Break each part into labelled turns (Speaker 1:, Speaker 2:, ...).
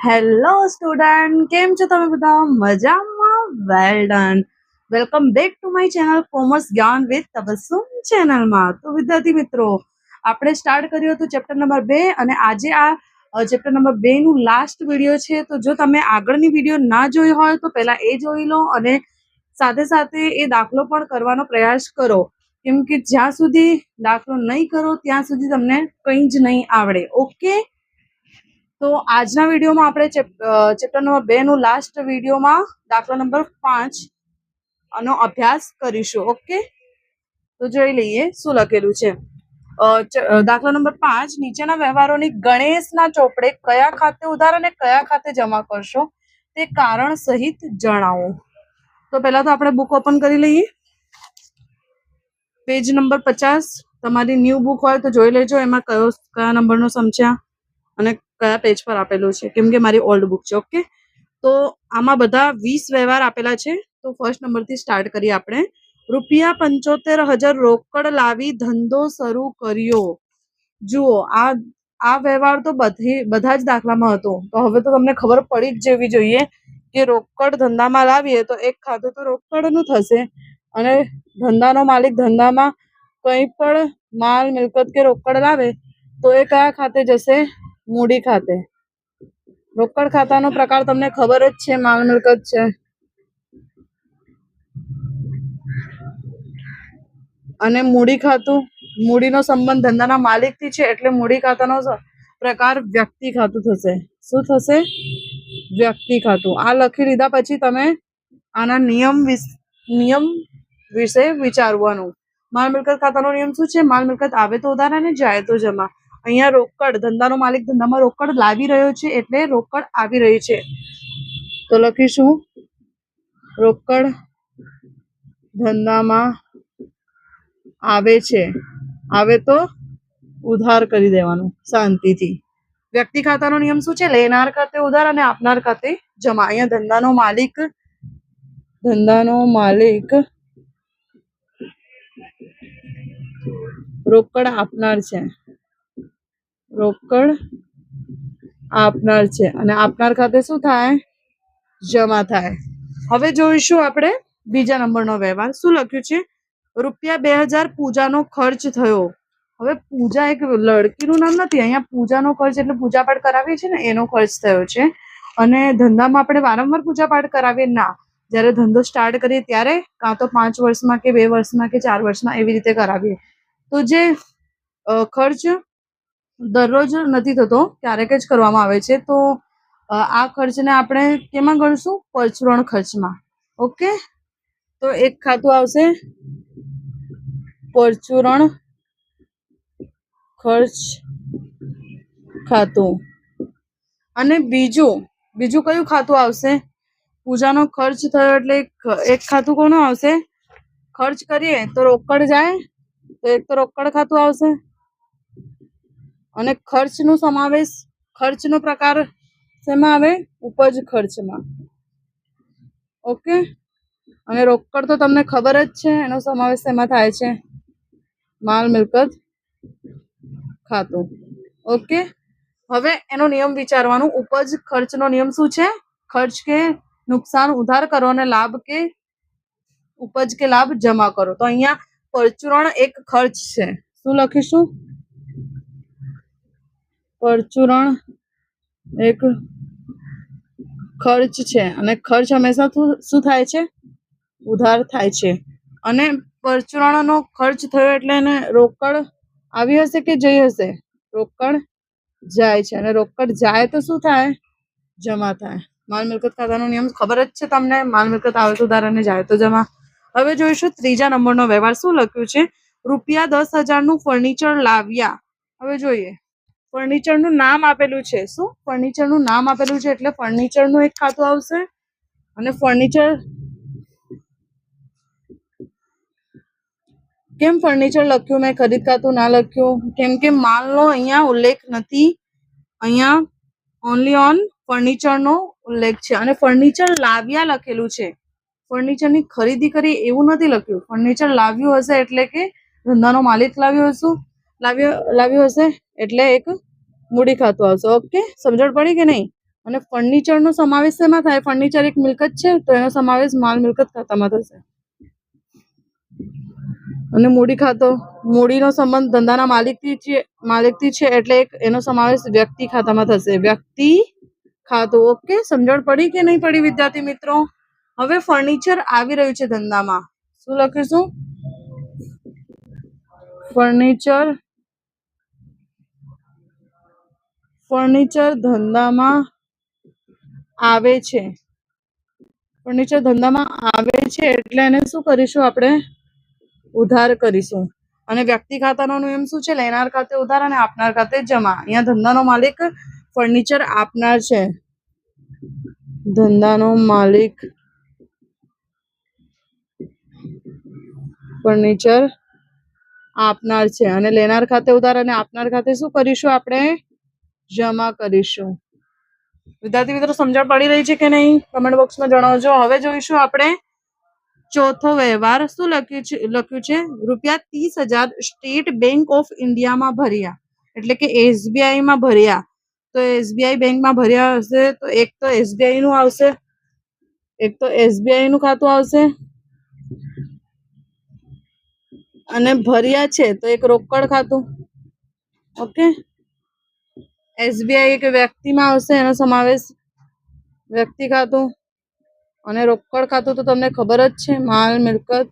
Speaker 1: Hello student, કેમ છો તમે બધા? મજામાં? Well done. Welcome back to my channel commerce જ્ઞાન વિથ તબસ્સુમ ચેનલમાં. તો વિદ્યાર્થી મિત્રો, આપણે સ્ટાર્ટ કર્યું હતું ચેપ્ટર નંબર 2 અને આજે આ ચેપ્ટર નંબર 2 નું લાસ્ટ વિડીયો છે. તો જો તમે આગળની વિડીયો ના જોઈ હોય તો પહેલા એ જોઈ લો અને સાથે સાથે એ દાખલો પણ કરવાનો પ્રયાસ કરો, કેમ કે જ્યાં સુધી દાખલો નહીં કરો ત્યાં સુધી તમને કંઈ જ નહીં આવડે. ઓકે, તો આજના વિડીયોમાં આપણે ચેપ્ટર નંબર 2 નું લાસ્ટ વિડીયોમાં દાખલા નંબર 5 આનો અભ્યાસ કરીશું. ઓકે, તો જોઈ લઈએ શું લખેલું છે. દાખલા નંબર 5, નીચેના વ્યવહારોની ગણેશના ચોપડે કયા ખાતે ઉધાર અને કયા ખાતે જમા કરશો તે કારણ સહિત જણાવો. તો પહેલા તો આપણે બુક ઓપન કરી લઈએ. પેજ નંબર 50, તમારી ન્યૂ બુક હોય તો જોઈ લેજો એમાં કયા નંબરનો સમ છે અને કયા પેજ પર આપેલું છે, કેમ કે મારી ઓલ્ડ બુક છે. ઓકે, તો આમાં બધા 20 વ્યવહાર આપેલા છે. તો ફર્સ્ટ નંબરથી સ્ટાર્ટ કરીએ આપણે. ₹75,000 રોકડ લાવી ધંધો શરૂ કર્યો. જુઓ, આ વ્યવહાર તો બધા જ દાખલામાં હતો. તો હવે તો તમને ખબર પડી જ જવી જોઈએ કે રોકડ ધંધામાં લાવીએ તો એક ખાતું તો રોકડનું થશે અને ધંધાનો માલિક ધંધામાં કંઈ પણ માલ મિલકત કે રોકડ લાવે તો એ કયા ખાતે જશે? મૂડી ખાતે. રોકડ ખાતાનો પ્રકાર તમને ખબર જ છે, માલ મિલકત છે. અને મૂડી ખાતું, મૂડીનો સંબંધ ધંધાના માલિકથી છે એટલે મૂડી ખાતાનો પ્રકાર વ્યક્તિ ખાતું થશે. શું થશે? વ્યક્તિ ખાતું. આ લખી લીધા પછી તમે આના નિયમ વિશે વિચારવાનું. માલ મિલકત ખાતાનો નિયમ શું છે? માલ મિલકત આવે તો ઉધાર અને જાય તો જમા. અહીંયા રોકડ, ધંધાનો માલિક ધંધામાં રોકડ લાવી રહ્યો છે એટલે રોકડ આવી રહી છે. તો લખીશું રોકડ ધંધામાં આવે છે, આવે તો ઉધાર કરી દેવાનું શાંતિથી. વ્યક્તિ ખાતાનો નિયમ શું છે? લેનાર ખાતે ઉધાર અને આપનાર ખાતે જમા. અહીંયા ધંધાનો માલિક રોકડ આપનાર છે, રોકડ આપનાર છે અને આપનાર ખાતે શું થાય? જમા થાય. હવે જોઈશું આપણે બીજા નંબરનો વ્યવહાર. શું લખ્યું છે? ₹2,000 પૂજાનો ખર્ચ થયો. હવે પૂજા એક લડકીનું નામ નથી. અહીંયા પૂજાનો ખર્ચ એટલે પૂજાપાઠ કરાવીએ છીએ ને એનો ખર્ચ થયો છે. અને ધંધામાં આપણે વારંવાર પૂજાપાઠ કરાવીએ ના, જ્યારે ધંધો સ્ટાર્ટ કરીએ ત્યારે કાં તો 5 વર્ષમાં કે 2 વર્ષમાં કે 4 વર્ષમાં એવી રીતે કરાવીએ. તો જે ખર્ચ દરરોજ નથી થતો, ક્યારેક જ કરવામાં આવે છે, તો આ ખર્ચને આપણે કેમાં ગણશું? પરચુરણ ખર્ચમાં. ઓકે, તો એક ખાતું આવશે પરચુરણ ખર્ચ ખાતું અને બીજું કયું ખાતું આવશે? પૂજાનો ખર્ચ થયો એટલે એક ખાતું કોનું આવશે? ખર્ચ કરીએ તો રોકડ જાય તો એક તો રોકડ ખાતું આવશે અને ખર્ચનો પ્રકાર શેમાં આવે? ઉપજ ખર્ચમાં. ઓકે, અને રોકડ તો તમને ખબર જ છે એનો સમાવેશ શેમાં થાય છે? માલ મિલકત ખાતું. ઓકે, હવે એનો નિયમ વિચારવાનું. ઉપજ ખર્ચનો નિયમ શું છે? ખર્ચ કે નુકસાન ઉધાર કરો અને લાભ કે ઉપજ કે લાભ જમા કરો. તો અહીંયા પરચુરણ એક ખર્ચ છે. શું લખીશું? પરચુરણ એક ખર્ચ છે અને ખર્ચ હંમેશા શું થાય છે? ઉધાર થાય છે. અને પરચુરણનો ખર્ચ થયો એટલે એને રોકડ આવી હશે કે જઈ હશે? રોકડ જાય છે અને રોકડ જાય તો શું થાય? જમા થાય. માલ મિલકત ખાતાનો નિયમ ખબર જ છે તમને. માલ મિલકત આવે તો ઉધાર અને જાય તો જમા. હવે જોઈશું ત્રીજા નંબરનો વ્યવહાર. શું લખ્યું છે? ₹10,000 નું ફર્નિચર લાવ્યા. હવે જોઈએ, ફર્નિચરનું નામ આપેલું છે. શું? ફર્નિચરનું નામ આપેલું છે એટલે ફર્નિચરનું એક ખાતું આવશે. અને ફર્નિચર કેમ ફર્નિચર લખ્યું મેં, ખરીદ ખાતું ના લખ્યું? કેમ કે માલનો અહીંયા ઉલ્લેખ નથી. અહીંયા ઓનલી ઓન ફર્નિચરનો ઉલ્લેખ છે અને ફર્નિચર લાવ્યા લખેલું છે. ફર્નિચરની ખરીદી કરી એવું નથી લખ્યું. ફર્નિચર લાવ્યું હશે એટલે કે ધંધાનો માલિક લાવ્યું હશે એટલે એક મૂડી ખાતું આવશે. ઓકે, સમજણ પડી કે નહીં? અને ફર્નિચરનો સમાવેશ શેમાં થાય? ફર્નિચર એક મિલકત છે તો એનો સમાવેશ માલ મિલકત ખાતામાં થશે. અને મૂડી ખાતો, મૂડીનો સંબંધ ધંધાના માલિકથી છે એટલે એનો સમાવેશ વ્યક્તિ ખાતામાં થશે. વ્યક્તિ ખાતું. ઓકે, સમજણ પડી કે નહીં પડી વિદ્યાર્થી મિત્રો? હવે ફર્નિચર આવી રહ્યું છે ધંધામાં. શું લખીશું? ફર્નિચર ધંધામાં આવે છે. ફર્નિચર ધંધામાં આવે છે એટલે એને શું કરીશું આપણે? ઉધાર કરીશું. અને વ્યક્તિ ખાતાનો નિયમ શું છે? લેનાર ખાતે ઉધાર અને આપનાર ખાતે જમા. અહીંયા ધંધાનો માલિક ફર્નિચર આપનાર છે. ધંધાનો માલિક ફર્નિચર આપનાર છે અને લેનાર ખાતે ઉધાર અને આપનાર ખાતે શું કરીશું આપણે? જમા કરીશું. વિદ્યાર્થી મિત્રો સમજણ પડી રહી છે કે નહીં? કમેન્ટ બોક્સમાં જણાવજો. હવે જોઈશું આપણે ચોથો વ્યવહાર. શું લખ્યું છે? ₹30,000 સ્ટેટ બેંક ઓફ ઇન્ડિયામાં ભર્યા, એટલે કે SBI માં ભર્યા. તો SBI બેંકમાં ભર્યા હશે તો એક તો SBI નું આવશે, એક તો SBI નું ખાતું આવશે, અને ભર્યા છે તો એક રોકડ ખાતું. ઓકે, SBI એક વ્યક્તિમાં આવશે, એનો સમાવેશ વ્યક્તિ ખાતું. અને રોકડ ખાતું તો તમને ખબર જ છે, માલ મિલકત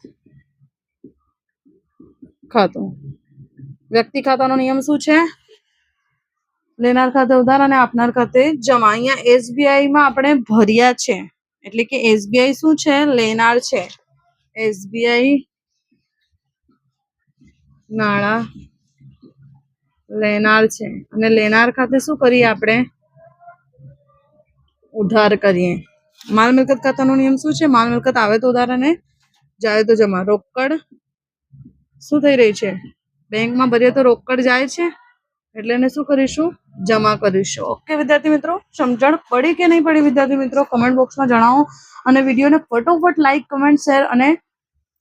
Speaker 1: ખાતું. વ્યક્તિ ખાતાનો નિયમ શું છે? લેનાર ખાતે ઉધાર અને આપનાર ખાતે જમા. અહીંયા SBI માં આપણે ભર્યા છે એટલે કે SBI શું છે? લેનાર છે. SBI નાણાં લેનાર છે અને લેનાર ખાતે શું કરીએ આપણે? ઉધાર કરીએ. માલ મિલકત ખાતાનો નિયમ શું છે? માલ મિલકત આવે તો ઉધાર અને જાય તો જમા. રોકડ શું થઈ રહી છે? બેંકમાં ભરીએ તો રોકડ જાય છે એટલે એને શું કરીશું? જમા કરીશું. ઓકે વિદ્યાર્થી મિત્રો, સમજણ પડી કે નહીં પડી વિદ્યાર્થી મિત્રો? કમેન્ટ બોક્સમાં જણાવો. અને વિડીયોને ફટોફટ લાઈક, કમેન્ટ, શેર અને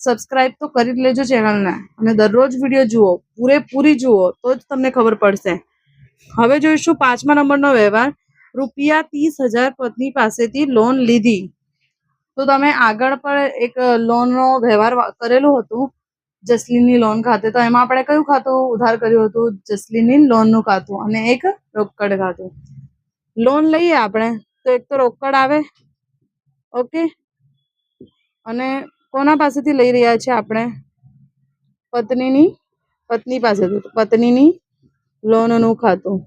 Speaker 1: સબસ્ક્રાઇબ તો કરી જ લેજો ચેનલને. અને દરરોજ વિડીયો જુઓ, પૂરેપૂરી જુઓ તો જ તમને ખબર પડશે. હવે જોઈશું 5મા નંબરનો વ્યવહાર. ₹30,000 પત્ની પાસેથી લોન લીધી. તો તમે આગળ પર એક લોનનો વ્યવહાર કરેલું હતું જસલીનની લોન ખાતે. તો એમાં આપણે કયું ખાતું ઉધાર કર્યું હતું? જસલીનની લોનનું ખાતું અને એક રોકડ ખાતું. લોન લઈએ આપણે તો એક તો રોકડ આવે. ઓકે, અને કોના પાસેથી લઈ રહ્યા છે આપણે? પત્ની પાસેથી. પત્નીની લોનનું ખાતું.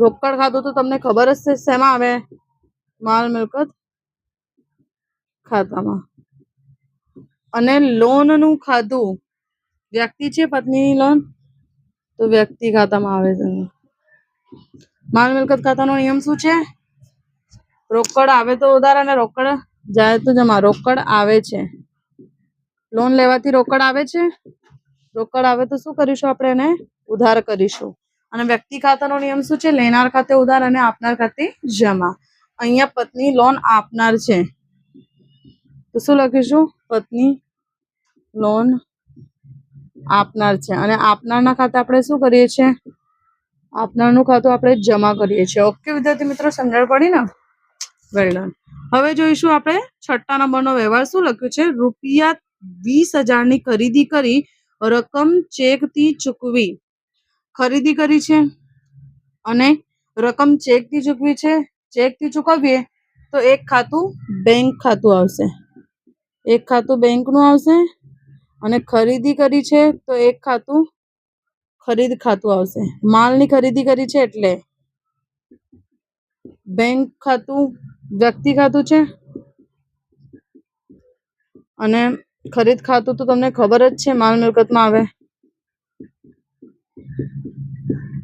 Speaker 1: રોકડ ખાતું તો તમને ખબર જ છે શેમાં આવે? માલ મિલકત ખાતામાં. અને લોનનું ખાતું વ્યક્તિ છે, પત્નીની લોન તો વ્યક્તિ ખાતામાં આવે છે. માલ મિલકત ખાતાનો નિયમ શું છે? રોકડ આવે તો ઉધાર અને રોકડ જાય તો જમા. રોકડ આવે છે, લોન લેવાથી રોકડ આવે છે. રોકડ આવે તો શું કરીશું આપણે? એને ઉધાર કરીશું. અને વ્યક્તિ ખાતાનો નિયમ શું છે? લેનાર ખાતે ઉધાર અને આપનાર ખાતે જમા. અહીંયા પત્ની લોન આપનાર છે તો શું લખીશું? પત્ની લોન આપનાર છે અને આપનારના ખાતે આપણે શું કરીએ છીએ? આપનારનું ખાતું આપણે જમા કરીએ છીએ. ઓકે વિદ્યાર્થી મિત્રો, સમજણ પડી ને? Well done. હવે જોઈશું આપણે 6ઠ્ઠા નંબરનો વ્યવહાર. શું લખ્યું છે? ₹20,000 ની ખરીદી કરી, રકમ ચેકથી ચૂકવી. ખરીદી કરી છે અને રકમ ચેકથી ચૂકવી છે. ચેકથી ચૂકવીએ તો એક ખાતું બેંક ખાતું આવશે, એક ખાતું બેંકનું આવશે. અને ખરીદી કરી છે તો એક ખાતું ખરીદ ખાતું આવશે. માલની ખરીદી કરી છે એટલે બેંક ખાતું વ્યક્તિ ખાતું છે. અને ખરીદ ખાતું તો તમને ખબર જ છે, માલ મિલકતમાં આવે.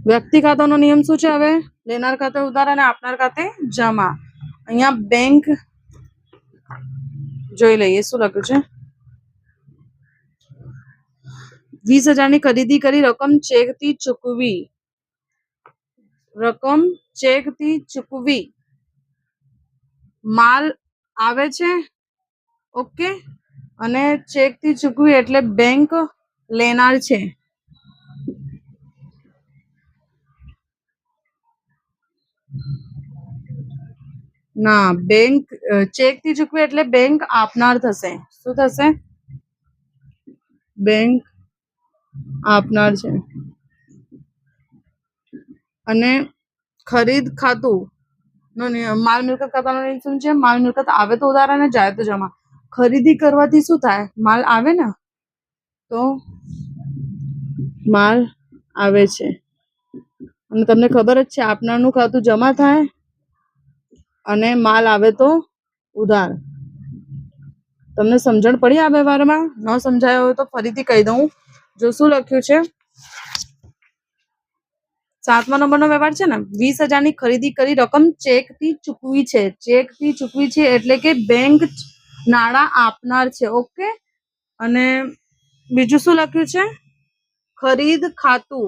Speaker 1: વ્યક્તિ ખાતાનો નિયમ શું છે? હવે લેનાર ખાતે ઉધાર અને આપનાર ખાતે જમા. અહીંયા બેંક જોઈ લઈએ શું લખ્યું છે? 20,000 ની ખરીદી કરી, રકમ ચેકથી ચૂકવી. રકમ ચેકથી ચૂકવી. માલ આવે છે. ઓકે, અને ચેકથી ચૂકવી એટલે બેંક લેનાર છે. ના, બેંક ચેક થી ચૂકવે એટલે બેંક આપનાર થશે. શું થશે? બેંક આપનાર છે. અને ખરીદ ખાતું નો નિયમ, માલ મિલકત ખાતાનો નિયમ શું છે? માલ મિલકત આવે તો ઉધાર અને જાય તો જમા. ખરીદી કરવાથી શું થાય? માલ આવે ને, તો માલ આવે છે. અને તમને ખબર જ છે, આપનારનું ખાતું જમા થાય અને માલ આવે તો ઉધાર. તમને સમજણ પડી આ વ્યવહારમાં? ન સમજાયો હોય તો ફરીથી કહી દઉં. જો શું લખ્યું છે, 7મા નંબરનો વ્યવહાર છે ને, 20,000ની ખરીદી કરી રકમ ચેકથી ચૂકવી છે. ચેકથી ચૂકવી છે એટલે કે બેંક નાણાં આપનાર છે. ઓકે. અને બીજું શું લખ્યું છે? ખરીદ ખાતું.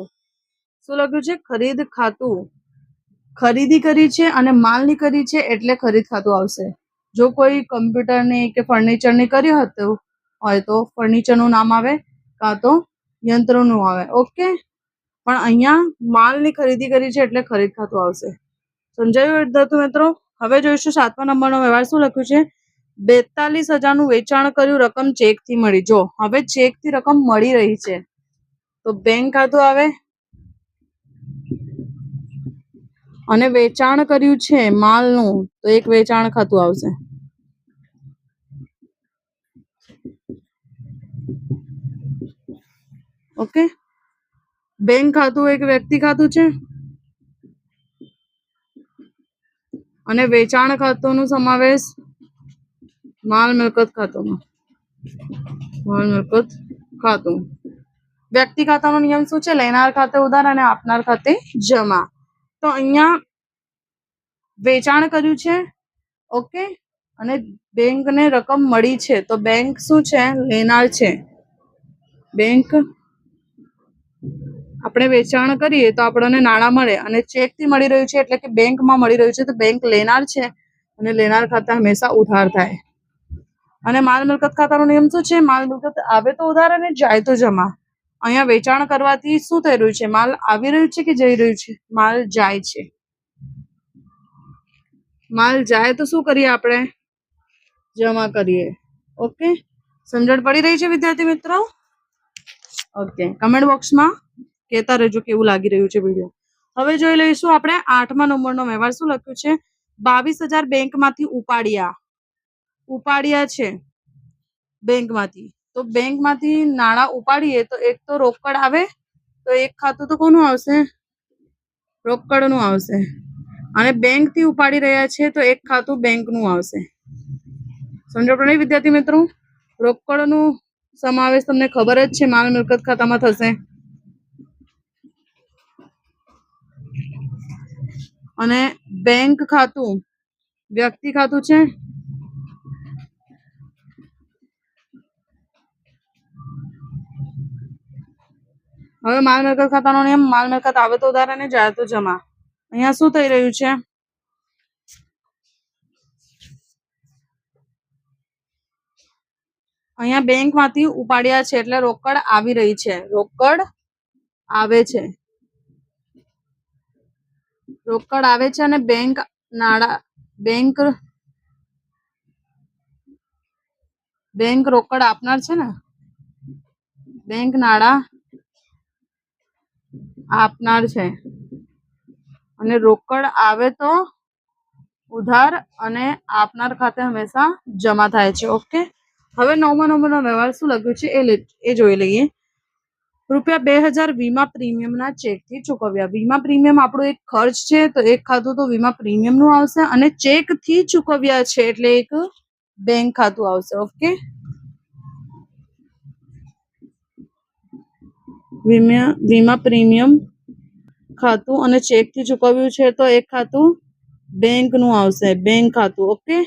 Speaker 1: શું લખ્યું છે? ખરીદ ખાતું. ખરીદી કરી છે અને માલની કરી છે એટલે ખરીદ ખાતું આવશે. જો કોઈ કમ્પ્યુટરની કે ફર્નિચરની કરી હતું હોય તો ફર્નિચરનું નામ આવે, કાં તો યંત્રનું આવે. ઓકે. પણ અહીંયા માલની ખરીદી કરી છે એટલે ખરીદ ખાતું આવશે. સમજાયું વિદ્યાર્થી મિત્રો? હવે જોઈશું 7મા નંબરનો વ્યવહાર. શું લખ્યું છે? 42,000નું વેચાણ કર્યું, રકમ ચેકથી મળી. જો હવે ચેકથી રકમ મળી રહી છે તો બેંક ખાતું આવે. અને વેચાણ કર્યું છે માલનું તો એક વેચાણ ખાતું આવશે. ઓકે. બેંક ખાતું એક વ્યક્તિ ખાતું છે અને વેચાણ ખાતાનો સમાવેશ માલ મિલકત ખાતામાં. માલ મિલકત ખાતું. વ્યક્તિ ખાતાનો નિયમ શું છે? લેનાર ખાતે ઉધાર અને આપનાર ખાતે જમા. તો અહીંયા વેચાણ કર્યું છે. ઓકે. અને બેંકને રકમ મળી છે તો બેંક શું છે? લેનાર છે. બેંક આપણે વેચાણ કરીએ તો આપણને નાણાં મળે અને ચેકથી મળી રહ્યું છે એટલે કે બેંકમાં મળી રહ્યું છે તો બેંક લેનાર છે અને લેનાર ખાતા હંમેશા ઉધાર થાય. અને માલ મિલકત ખાતાનો નિયમ શું છે? માલ મિલકત આવે તો ઉધાર અને જાય તો જમા. અહીંયા વેચાણ કરવાથી શું થઈ રહ્યું છે? માલ આવી રહ્યું છે કે જઈ રહ્યું છે? માલ જાય છે. માલ જાય તો શું કરીએ આપણે? જમા કરીએ. ઓકે. સમજણ પડી રહી છે વિદ્યાર્થી મિત્રો? ઓકે. કમેન્ટ બોક્સમાં કહેતા રહેજો કેવું લાગી રહ્યું છે વિડીયો. હવે જોઈ લઈશું આપણે 8મા નંબરનો વ્યવહાર. શું લખ્યું છે? 22,000 બેંકમાંથી ઉપાડ્યા છે. બેંકમાંથી. તો બેંકમાંથી નાણાં ઉપાડીએ તો એક તો રોકડ આવે, તો એક ખાતું તો કોનું આવશે? રોકડનું આવશે. અને બેંકથી ઉપાડી રહ્યા છે તો એક ખાતું બેંકનું આવશે. સમજો પડે વિદ્યાર્થી મિત્રો? રોકડનું સમાવેશ તમને ખબર જ છે, માલ મિલકત ખાતામાં થશે. અને બેંક ખાતું વ્યક્તિ ખાતું છે. હવે માલ મિલકત ખાતાનો નિયમ, માલ મિલકત આવે તો ઉધાર અને જાય તો જમા. અહીંયા શું થઈ રહ્યું છે? અહીંયા બેંકમાંથી ઉપાડ્યા છે એટલે રોકડ આવી રહી છે. રોકડ આવે છે. રોકડ આવે છે અને બેંક નાણાં બેંક રોકડ આપનાર છે ને, બેંક નાણાં આપનાર છે. અને રોકડ આવે તો ઉધાર અને આપનાર ખાતે હંમેશા જમા થાય છે. ઓકે. હવે 9મા નંબરનો વ્યવહાર શું લખ્યું છે એ જોઈ લઈએ. ₹2,000 વીમા પ્રીમિયમના ચેકથી ચૂકવ્યા. વીમા પ્રીમિયમ આપણું એક ખર્ચ છે તો એક ખાતું તો વીમા પ્રીમિયમનું આવશે અને ચેકથી ચૂકવ્યા છે એટલે એક બેંક ખાતું આવશે. ઓકે. વીમા પ્રીમિયમ ખાતું અને ચેકથી ચૂકવ્યું છે તો એક ખાતું બેંકનું આવશે. બેંક ખાતું. ઓકે.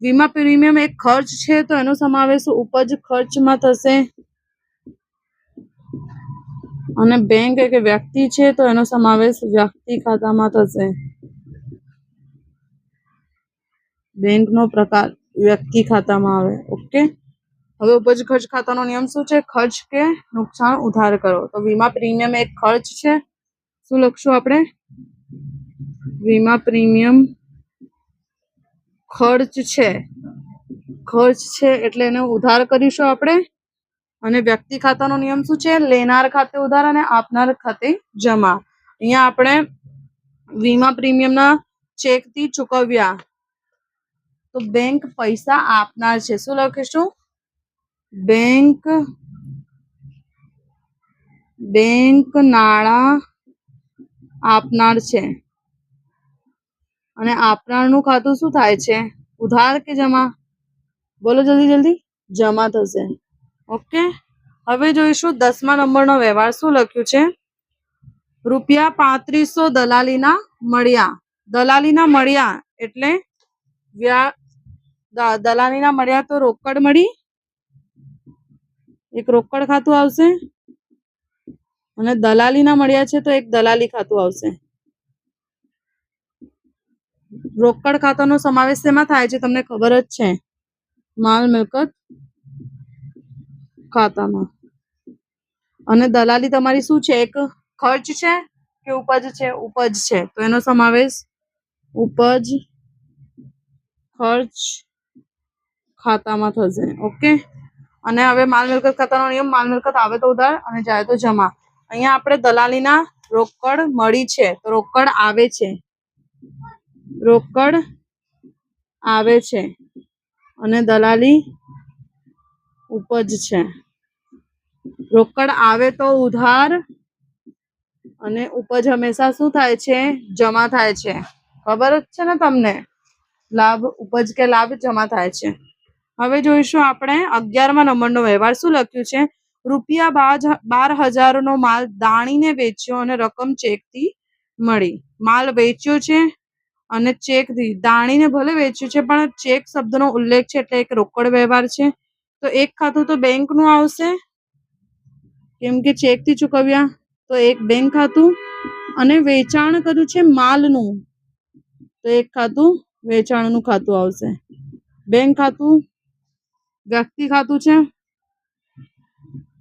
Speaker 1: વીમા પ્રીમિયમ એક ખર્ચ છે તો એનો સમાવેશ ઉપજ ખર્ચમાં થશે. અને બેંક એક વ્યક્તિ છે તો એનો સમાવેશ વ્યક્તિ ખાતામાં થશે. બેંકનો પ્રકાર વ્યક્તિ ખાતામાં આવે. ઓકે. હવે ઉપજ ખર્ચ ખાતાનો નિયમ શું છે? ખર્ચ કે નુકસાન ઉધાર કરો. તો વીમા પ્રીમિયમ એક ખર્ચ છે. શું લખશું આપણે? વીમા પ્રીમિયમ ખર્ચ છે એટલે એને ઉધાર કરીશું આપણે. અને વ્યક્તિ ખાતાનો નિયમ શું છે? લેનાર ખાતે ઉધાર અને આપનાર ખાતે જમા. અહીંયા આપણે વીમા પ્રીમિયમના ચેકથી ચૂકવ્યા તો બેંક પૈસા આપનાર છે. શું લખીશું? બેંક નાણાં આપનાર છે. અને આપનારનું ખાતું શું થાય છે? ઉધાર કે જમા? બોલો જલ્દી. જમા થશે. ઓકે. હવે જોઈશું 10મા નંબરનો વ્યવહાર. શું લખ્યું છે? ₹3500 દલાલીના મળ્યા. દલાલીના મળ્યા એટલે દલાલીના મળ્યા તો રોકડ મળી, એક રોકડ ખાતું આવશે. અને દલાલીના મળ્યા છે તો એક દલાલી ખાતું આવશે. રોકડ ખાતાનો સમાવેશ શેમાં થાય છે? તમને ખબર જ છે, માલ મિલકત ખાતામાં. અને દલાલી તમારી શું છે? એક ખર્ચ છે કે ઉપજ છે? ઉપજ છે તો એનો સમાવેશ ઉપજ ખર્ચ ખાતામાં થશે. ઓકે. અને હવે માલ મિલકત ખાતાનો નિયમ, માલ મિલકત આવે તો ઉધાર અને જાય તો જમા. અહીંયા આપણે દલાલીના રોકડ મળી છે તો રોકડ આવે છે અને દલાલી ઉપજ છે. રોકડ આવે તો ઉધાર અને ઉપજ હંમેશા શું થાય છે? જમા થાય છે. ખબર જ છે ને તમને? લાભ, ઉપજ કે લાભ જમા થાય છે. હવે જોઈશું આપણે 11મા નંબરનો વ્યવહાર. શું લખ્યું છે? ₹12,000 નો માલ દાણીને વેચ્યો અને રકમ ચેકથી મળી. માલ વેચ્યો છે અને ચેકથી. દાણીને ભલે વેચ્યું છે પણ ચેક શબ્દનો ઉલ્લેખ છે એટલે એક રોકડ વ્યવહાર છે. તો એક ખાતું તો બેંકનું આવશે કેમ કે ચેકથી ચૂકવ્યા, તો એક બેંક ખાતું. અને વેચાણ કર્યું છે માલનું તો એક ખાતું વેચાણનું ખાતું આવશે. બેંક ખાતું વ્યક્તિ ખાતું છે.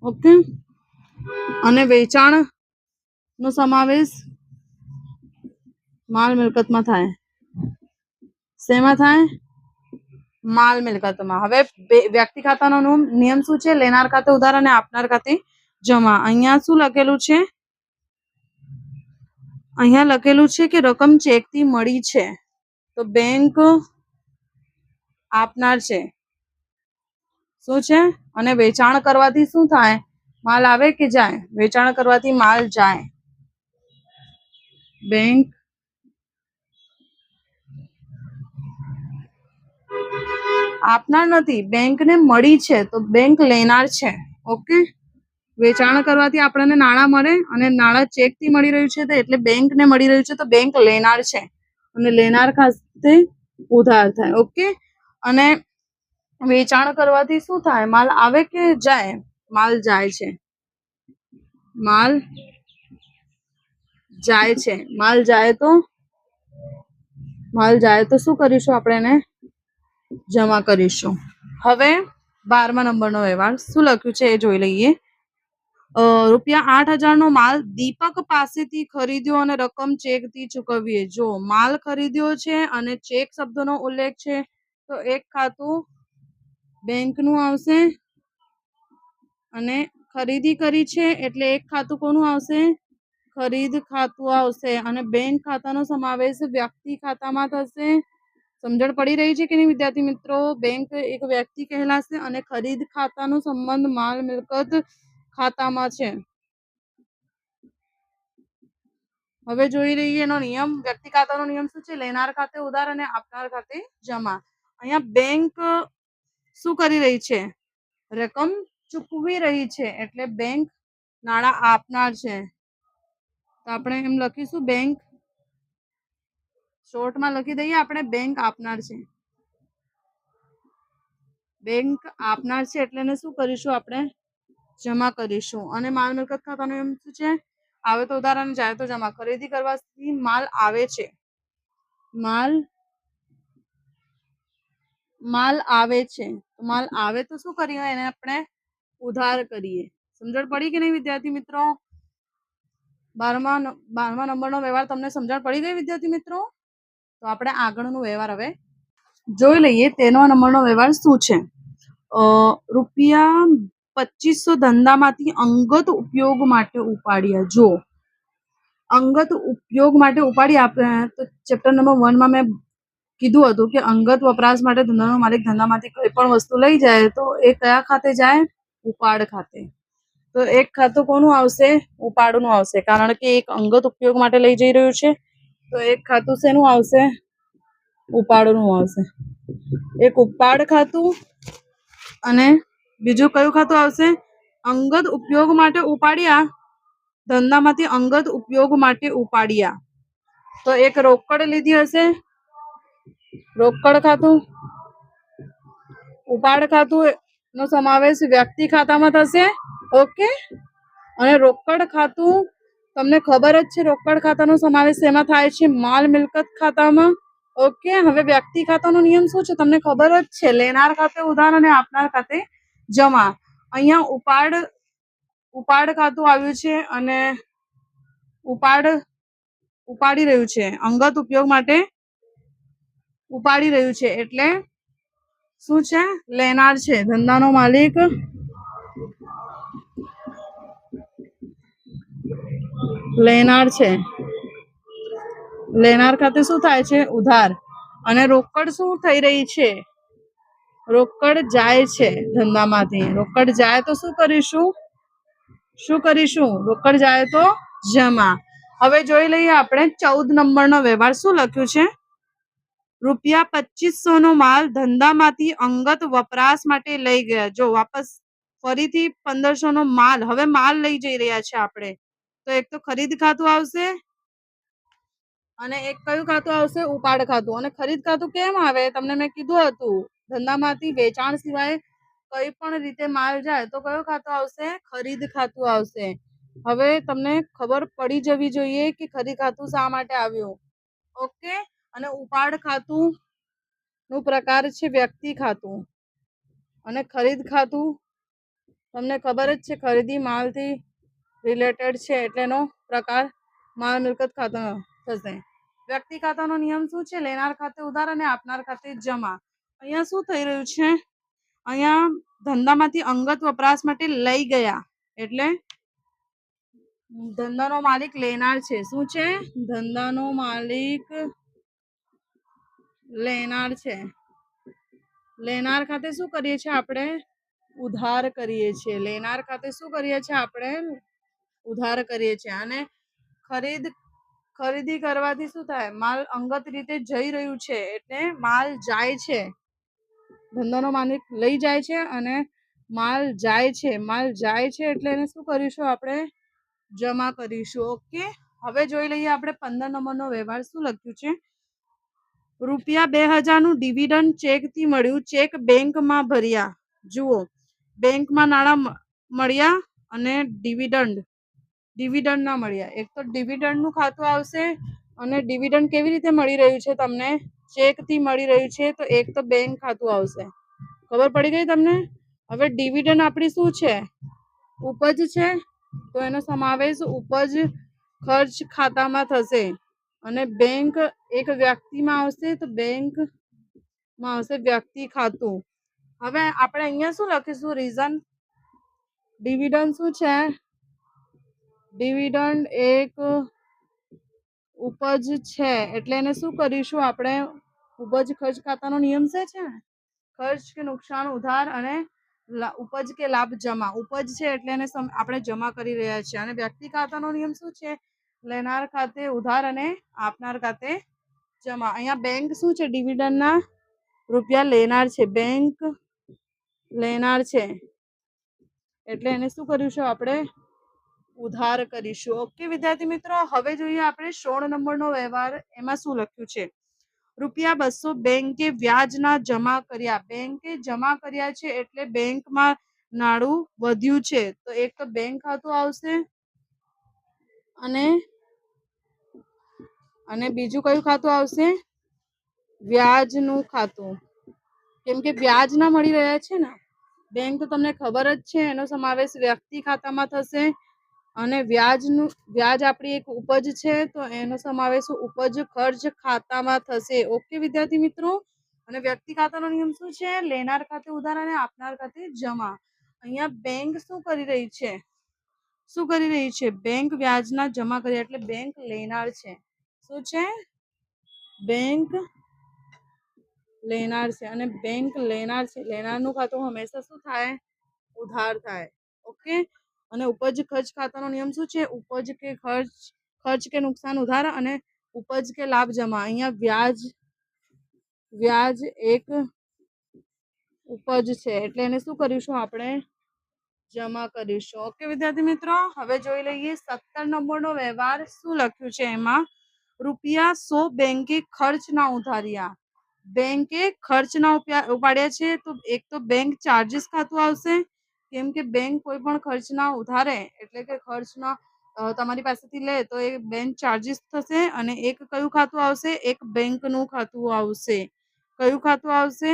Speaker 1: ઓકે. અને વેચાણ નો સમાવેશ માલ મિલકતમાં થાય. શેમાં થાય? માલ મિલકતમાં. હવે વ્યક્તિ ખાતાનો નિયમ શું છે? લેનાર ખાતે ઉધાર અને આપનાર ખાતે જમા. અહીંયા શું લખેલું છે? અહીંયા લખેલું છે કે રકમ ચેકથી મળી છે તો બેંક આપનાર છે. શું છે? અને વેચાણ કરવાથી શું થાય? માલ આવે કે જાય? વેચાણ કરવાથી માલ જાય. બેંક આપનાર નથી, બેંકને મળી છે તો બેંક લેનાર છે. ઓકે. વેચાણ કરવાથી આપણને નાણાં મળે અને નાણાં ચેકથી મળી રહ્યું છે એટલે બેંકને મળી રહ્યું છે તો બેંક લેનાર છે. અને લેનાર ખાતે ઉધાર થાય. ઓકે. અને વેચાણ કરવાથી શું થાય? માલ આવે કે જાય? માલ જાય છે. માલ જાય છે. માલ જાય તો શું કરીશું? આપણે એને જમા કરીશું. હવે 12મા નંબરનો વ્યવહાર. શું લખ્યું છે એ જોઈ લઈએ. ₹8,000 નો માલ દીપક પાસેથી ખરીદ્યો અને રકમ ચેકથી ચૂકવીએ. જો માલ ખરીદ્યો છે અને ચેક શબ્દનો ઉલ્લેખ છે તો એક ખાતું બેંકનું આવશે. અને ખરીદી કરી છે એટલે એક ખાતું કોનું આવશે? ખરીદ ખાતું આવશે. અને બેંક ખાતાનો સમાવેશ વ્યક્તિ ખાતામાં થશે. સમજણ પડી રહી છે કે નહીં વિદ્યાર્થી મિત્રો? બેંક એક વ્યક્તિ કહેલાશે અને ખરીદ ખાતાનો સંબંધ માલ મિલકત ખાતામાં છે. હવે જોઈ લઈએ એનો નિયમ. વ્યક્તિ ખાતાનો નિયમ શું છે? લેનાર ખાતે ઉધાર અને આપનાર ખાતે જમા. અહીંયા બેંક શું કરી રહી છે? રકમ ચૂકવી રહી છે એટલે બેંક નાણાં આપનાર છે. તો આપણે એમ લખીશું બેંક, શોર્ટમાં લખી દઈએ આપણે બેંક આપનાર છે. બેંક આપનાર છે એટલે એને શું કરીશું? આપણે જમા કરીશું. અને માલ મિલકત ખાતાનો નિયમ શું છે? આવે તો ઉધાર અને જાય તો જમા. ખરીદી કરવાથી માલ આવે છે. માલ આવે છે. માલ આવે તો શું કરીએ? એને આપણે ઉધાર કરીએ. સમજણ પડી કે નહીં વિદ્યાર્થી મિત્રો? બારમા નંબરનો વ્યવહાર તમને સમજણ પડી ગઈ વિદ્યાર્થી મિત્રો? તો આપણે આગળનો વ્યવહાર હવે જોઈ લઈએ. તેનો નંબરનો વ્યવહાર શું છે? રૂપિયા 2500 ધંધામાંથી અંગત ઉપયોગ માટે ઉપાડ્યા. જો અંગત ઉપયોગ માટે ઉપાડી આપે તો ચેપ્ટર નંબર 1 માં મેં કીધું હતું કે અંગત વપરાશ માટે ધંધાનો માલિક ધંધામાંથી કોઈ પણ વસ્તુ લઈ જાય તો એ કયા ખાતે જાય? ઉપાડ ખાતે. તો એક ખાતું કોનું આવશે? ઉપાડનું આવશે, કારણ કે એક અંગત ઉપયોગ માટે લઈ જઈ રહ્યું છે. તો એક ખાતું શેનું આવશે? ઉપાડનું આવશે. એક ઉપાડ ખાતું અને બીજું કયું ખાતું આવશે? અંગત ઉપયોગ માટે ઉપાડ્યા, ધંધામાંથી અંગત ઉપયોગ માટે ઉપાડ્યા. તો એક રોકડ લીધી હશે, રોકડ ખાતું. ઉપાડ ખાતું નો સમાવેશ વ્યક્તિ ખાતામાં થશે. ઓકે. અને રોકડ ખાતું તમને ખબર જ છે, રોકડ ખાતાનો સમાવેશ શેમાં થાય છે? માલ મિલકત ખાતામાં. ઓકે. હવે વ્યક્તિ ખાતાનો નિયમ શું છે તમને ખબર જ છે, લેનાર ખાતે ઉધાર અને આપનાર ખાતે જમા. અહીંયા ઉપાડ ખાતું આવ્યું છે અને ઉપાડી રહ્યું છે, અંગત ઉપયોગ માટે ઉપાડી રહ્યું છે, એટલે શું છે? લેનાર છે. ધંધાનો માલિક લેનાર છે. લેનાર ખાતે શું થાય છે? ઉધાર. અને રોકડ શું થઈ રહી છે? રોકડ જાય છે ધંધામાંથી. રોકડ જાય તો શું કરીશું? રોકડ જાય તો જમા. હવે જોઈ લઈએ આપણે 14 નંબરનો વ્યવહાર શું લખ્યું છે? રૂપિયા 2500 નો માલ ધંધામાંથી અંગત વપરાશ માટે લઈ ગયા. જો વાપસ ફરીથી 1500 નો માલ, હવે માલ લઈ જઈ રહ્યા છે આપણે. તો એક તો ખરીદ ખાતું આવશે અને એક કયું ખાતું આવશે? ઉપાડ ખાતું. અને ખરીદ ખાતું કેમ આવે? તમને મેં કીધું હતું, ધંધામાંથી વેચાણ સિવાય કઈ પણ રીતે માલ જાય તો કયું ખાતું આવશે? ખરીદ ખાતું આવશે. હવે તમને ખબર પડી જવી જોઈએ કે ખરીદ ખાતું શા માટે આવ્યું. ઓકે. અને ઉપાડ ખાતું નું પ્રકાર છે વ્યક્તિ ખાતું. અને ખરીદ ખાતું તમને ખબર જ છે, ખરીદી માલથી રિલેટેડ છે, એટલે એનો પ્રકાર માલ મિલકત ખાતો થશે. વ્યક્તિ ખાતાનો નિયમ શું છે? લેનાર ખાતે ઉધાર અને આપનાર ખાતે જમા. અહીંયા શું થઈ રહ્યું છે? અહીંયા ધંધામાંથી અંગત વપરાશ માટે લઈ ગયા, એટલે ધંધાનો માલિક લેનાર છે. શું છે? ધંધાનો માલિક લેનાર છે. લેનાર ખાતે શું કરીએ છીએ આપણે? ઉધાર કરીએ છીએ. લેનાર ખાતે શું કરીએ છીએ આપણે? ઉધાર કરીએ છીએ. અને ખરીદી કરવાથી શું થાય? માલ અંગત રીતે જઈ રહ્યું છે, એટલે માલ જાય છે. ધંધાનો માલિક લઈ જાય છે અને માલ જાય છે. માલ જાય છે એટલે એને શું કરીશું આપણે? જમા કરીશું. ઓકે. હવે જોઈ લઈએ આપણે 15 નંબરનો વ્યવહાર શું લખ્યું છે? રૂપિયા 2000 નું ડિવિડન્ડ ચેકથી મળ્યું. ચેક બેંકમાં ભર્યા. જુઓ, બેંકમાં નાણાં મળ્યા અને ડિવિડન્ડ ના મળ્યા. એક તો ડિવિડન્ડ નું ખાતું આવશે, અને ડિવિડન્ડ કેવી રીતે મળી રહ્યું છે તમને? ચેકથી મળી રહ્યું છે, તો એક તો બેંક ખાતું આવશે. ખબર પડી ગઈ તમને? હવે ડિવિડન્ડ આપણી શું છે? ઉપજ છે, તો એનો સમાવેશ ઉપજ ખર્ચ ખાતામાં થશે. અને બેંક એક વ્યક્તિમાં આવશે, તો બેંકમાં આવશે વ્યક્તિ ખાતું. હવે આપણે અહીંયા શું લખીશું? રીઝન. ડિવિડન્ડ શું છે? ડિવિડન્ડ એક ઉપજ છે, એટલે એને શું કરીશું આપણે? ઉપજ ખર્ચ ખાતાનો નિયમ છે ખર્ચ કે નુકસાન ઉધાર અને ઉપજ કે લાભ જમા. ઉપજ છે એટલે એને આપણે જમા કરી રહ્યા છીએ. અને વ્યક્તિ ખાતાનો નિયમ શું છે? લેનાર ખાતે ઉધાર અને આપનાર ખાતે જમા. અહીંયા બેંક શું છે? ડિવિડન્ડના રૂપિયા લેનાર છે. બેંક લેનાર છે, એટલે એને શું કરીશું આપણે? ઉધાર કરીશું. ઓકે વિદ્યાર્થી મિત્રો. હવે જોઈએ આપણે 16 નંબરનો વ્યવહાર. એમાં શું લખ્યું છે? રૂપિયા 200 બેંકે વ્યાજના જમા કર્યા. બેંકે જમા કર્યા છે, એટલે બેંકમાં નાણું વધ્યું છે, તો એક તો બેંક ખાતું આવશે અને બીજું કયું ખાતું આવશે? વ્યાજનું ખાતું. કેમ કે વ્યાજ ના મળી રહ્યા છે ને. બેંક તો તમને ખબર જ છે, એનો સમાવેશ વ્યક્તિ ખાતામાં થશે. અને વ્યાજ આપણી એક ઉપજ છે, તો એનો સમાવેશ ઉપજ ખર્ચ ખાતામાં થશે. ઓકે વિદ્યાર્થી મિત્રો. અને વ્યક્તિ ખાતાનો નિયમ શું છે? લેનાર ખાતે ઉધાર અને આપનાર ખાતે જમા. અહીંયા બેંક શું કરી રહી છે? શું કરી રહી છે? બેંક વ્યાજના જમા કર્યા એટલે બેંક લેનાર છે. શું છે? બેંક લેનાર છે. અને બેંક લેનાર છે. લેનારનું ખાતું હંમેશા શું થાય? ઉધાર થાય. ઓકે. અને ઉપજ ખર્ચ ખાતાનો નિયમ શું છે? ઉપજ કે ખર્ચ કે નુકસાન ઉધાર અને ઉપજ કે લાભ જમા. અહીંયા વ્યાજ એક ઉપજ છે એટલે એને શું કરીશું આપણે? જમા કરીશું. ઓકે વિદ્યાર્થી મિત્રો. હવે જોઈ લઈએ 17 નંબરનો વ્યવહાર શું લખ્યું છે એમાં. ₹100 બેંકે ખર્ચના ઉધાર્યા. બેંકે ખર્ચના ઉપાડ્યા છે, તો એક તો બેંક ચાર્જીસ ખાતું આવશે, કેમ કે બેંક કોઈ પણ ખર્ચના ઉધારે એટલે કે ખર્ચના તમારી પાસેથી લે તો એ બેંક ચાર્જીસ થશે. અને એક કયું ખાતું આવશે? એક બેંકનું ખાતું આવશે. કયું ખાતું આવશે?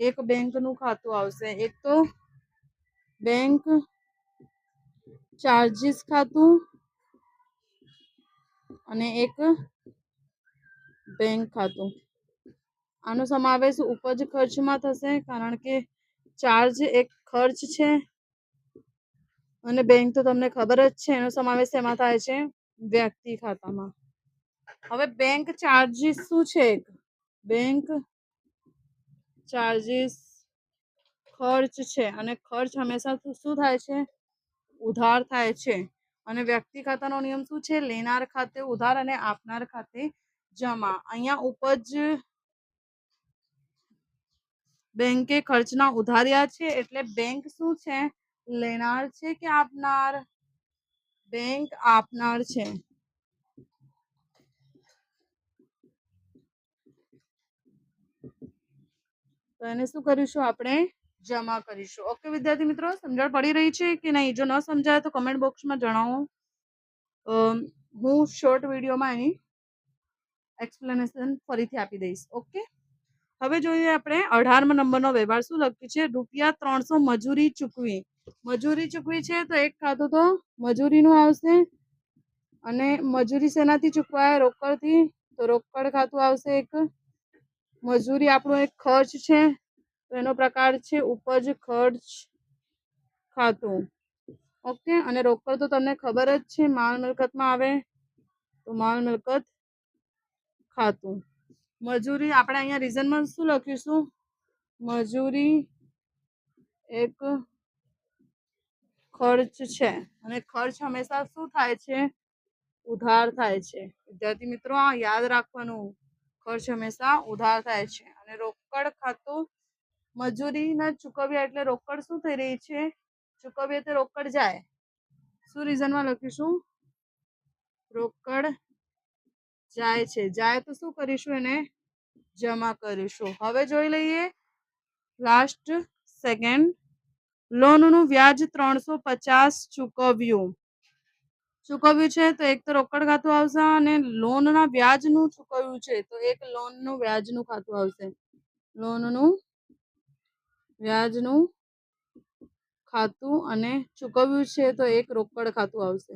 Speaker 1: એક બેંકનું ખાતું આવશે. એક તો બેંક ચાર્જીસ ખાતું અને એક બેંક ખાતું. આનો સમાવેશ ઉપજ ખર્ચમાં થશે, કારણ કે ચાર્જ એક ખર્ચ છે અને બેંક તો તમને ખબર જ છે એનો સમાવેશ એમાં થાય છે? વ્યક્તિ ખાતામાં. હવે બેંક ચાર્જીસ શું છે? બેંક ચાર્જીસ ખર્ચ છે, અને ખર્ચ હંમેશા શું થાય છે? ઉધાર થાય છે. અને વ્યક્તિ ખાતાનો નિયમ શું છે? લેનાર ખાતે ઉધાર અને આપનાર ખાતે જમા. અહીંયા ઉપજ બેંકે ખર્ચના ઉધાર્યા છે એટલે બેંક શું છે? લેનાર છે કે આપનાર? બેંક આપનાર છે. તો એને શું કરીશું આપણે? જમા કરીશું. ઓકે વિદ્યાર્થી મિત્રો, સમજણ પડી રહી છે કે નહીં? જો ન સમજાય તો કમેન્ટ બોક્સમાં જણાવો. હું શોર્ટ વિડીયોમાં એની એક્સપ્લેનેશન ફરીથી આપી દઈશ. ઓકે. હવે જોઈએ આપણે 18મા નંબરનો વ્યવહાર શું લખ્યું છે? ₹300 મજૂરી ચૂકવી. મજૂરી ચૂકવી છે તો એક ખાતું તો મજૂરીનું આવશે. અને મજૂરી શેનાથી ચૂકવાય? રોકડથી. તો રોકડ ખાતું આવશે એક. મજૂરી આપણો એક ખર્ચ છે, તો એનો પ્રકાર છે ઉપજ ખર્ચ ખાતું. ઓકે. અને રોકડ તો તમને ખબર જ છે, માલ મિલકતમાં આવે, તો માલ મિલકત ખાતું. મજૂરી આપણે અહીંયા રીઝનમાં શું લખીશું? મજૂરી એક ખર્ચ છે, અને ખર્ચ હંમેશા શું થાય છે? ઉધાર થાય છે. વિદ્યાર્થી મિત્રો આ યાદ રાખવાનું, ખર્ચ હંમેશા ઉધાર થાય છે. અને રોકડ ખાતું મજૂરી ના ચૂકવ્યા એટલે રોકડ શું થઈ રહી છે? ચૂકવ્યા તો રોકડ જાય. શું રીઝનમાં લખીશું? રોકડ જાય છે. જાય તો શું કરીશું? એને જમા કરીશું. હવે જોઈ લઈએ લાસ્ટ સેકન્ડ. લોનનું વ્યાજ 350 ચૂકવ્યું છે, તો એક તો રોકડ ખાતું આવશે, અને લોનના વ્યાજનું ચૂકવ્યું છે તો એક લોનનું વ્યાજનું ખાતું આવશે. લોનનું વ્યાજનું ખાતું અને ચૂકવ્યું છે તો એક રોકડ ખાતું આવશે.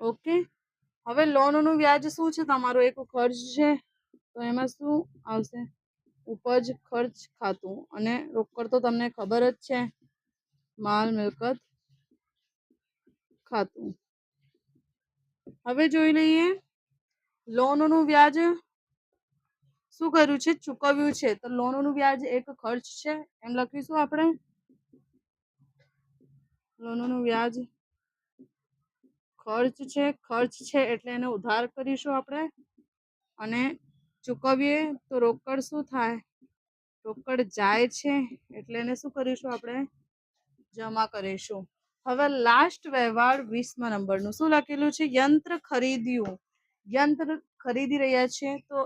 Speaker 1: ઓકે. હવે લોનનું વ્યાજ શું છે? તમારો એક ખર્ચ છે, તો એમાં શું આવશે? ઉપજ ખર્ચ ખાતું. અને રોકડ તો તમને ખબર જ છે, માલ મિલકત ખાતું. હવે જોઈ લઈએ લોનનું વ્યાજ શું કર્યું છે? ચૂકવ્યું છે. તો લોનનું વ્યાજ એક ખર્ચ છે એમ લખીશું આપણે. લોનનું વ્યાજ ખર્ચ છે એટલે એને ઉધાર કરીશું આપણે. અને ચૂકવીએ તો રોકડ શું થાય? રોકડ જાય છે એટલે એને શું કરીશું આપણે? જમા કરીશું. હવે લાસ્ટ વ્યવહાર 20મા નંબરનું શું લખેલું છે? યંત્ર ખરીદ્યું. યંત્ર ખરીદી રહ્યા છે, તો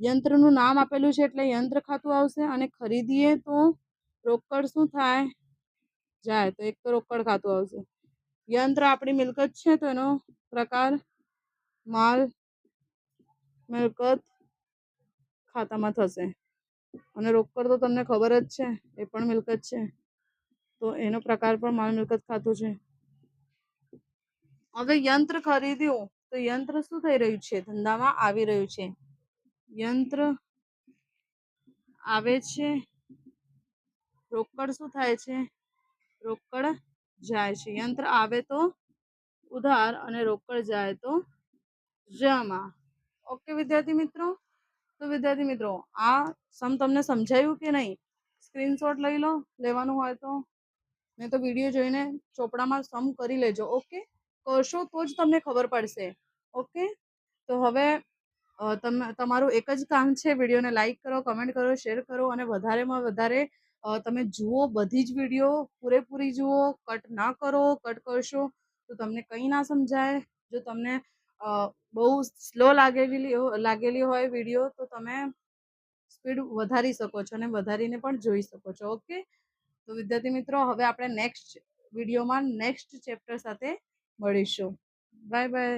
Speaker 1: યંત્રનું નામ આપેલું છે એટલે યંત્ર ખાતું આવશે. અને ખરીદીએ તો રોકડ શું થાય? જાય, તો એક તો રોકડ ખાતું આવશે. યંત્ર આપણી મિલકત છે, તો એનો પ્રકાર માલ મિલકત ખાતામાં થશે. અને રોકડ તો તમને ખબર જ છે, એ પણ મિલકત છે, તો એનો પ્રકાર પણ માલ મિલકત ખાતું છે. હવે યંત્ર ખરીદ્યું તો યંત્ર શું થઈ રહ્યું છે? ધંધામાં આવી રહ્યું છે. યંત્ર આવે છે, રોકડ શું થાય છે? રોકડ જાય છે. યંત્ર આવે તો ઉધાર અને રોકડ જાય તો જમા. ઓકે વિદ્યાર્થી મિત્રો. તો વિદ્યાર્થી મિત્રો આ સમ તમને સમજાયું કે નહીં? સ્ક્રીનશોટ લઈ લો લેવાનું હોય તો, નહીં તો વિડીયો જોઈને ચોપડામાં સમ કરી લેજો. ઓકે, કરશો તો જ તમને ખબર પડશે. ઓકે, તો હવે તમારું એક જ કામ છે, વિડીયોને લાઈક કરો, કમેન્ટ કરો, શેર કરો અને વધારેમાં વધારે તમે જુઓ, બધી જ વિડીયો પૂરેપૂરી જુઓ, કટ ના કરો. કટ કરશો તો તમને કંઈ ના સમજાય. જો તમને બહુ સ્લો લાગેલી હોય વિડીયો તો તમે સ્પીડ વધારી શકો છો અને વધારીને પણ જોઈ શકો છો. ઓકે, તો વિદ્યાર્થી મિત્રો હવે આપણે નેક્સ્ટ વિડીયોમાં નેક્સ્ટ ચેપ્ટર સાથે મળીશું. Bye bye.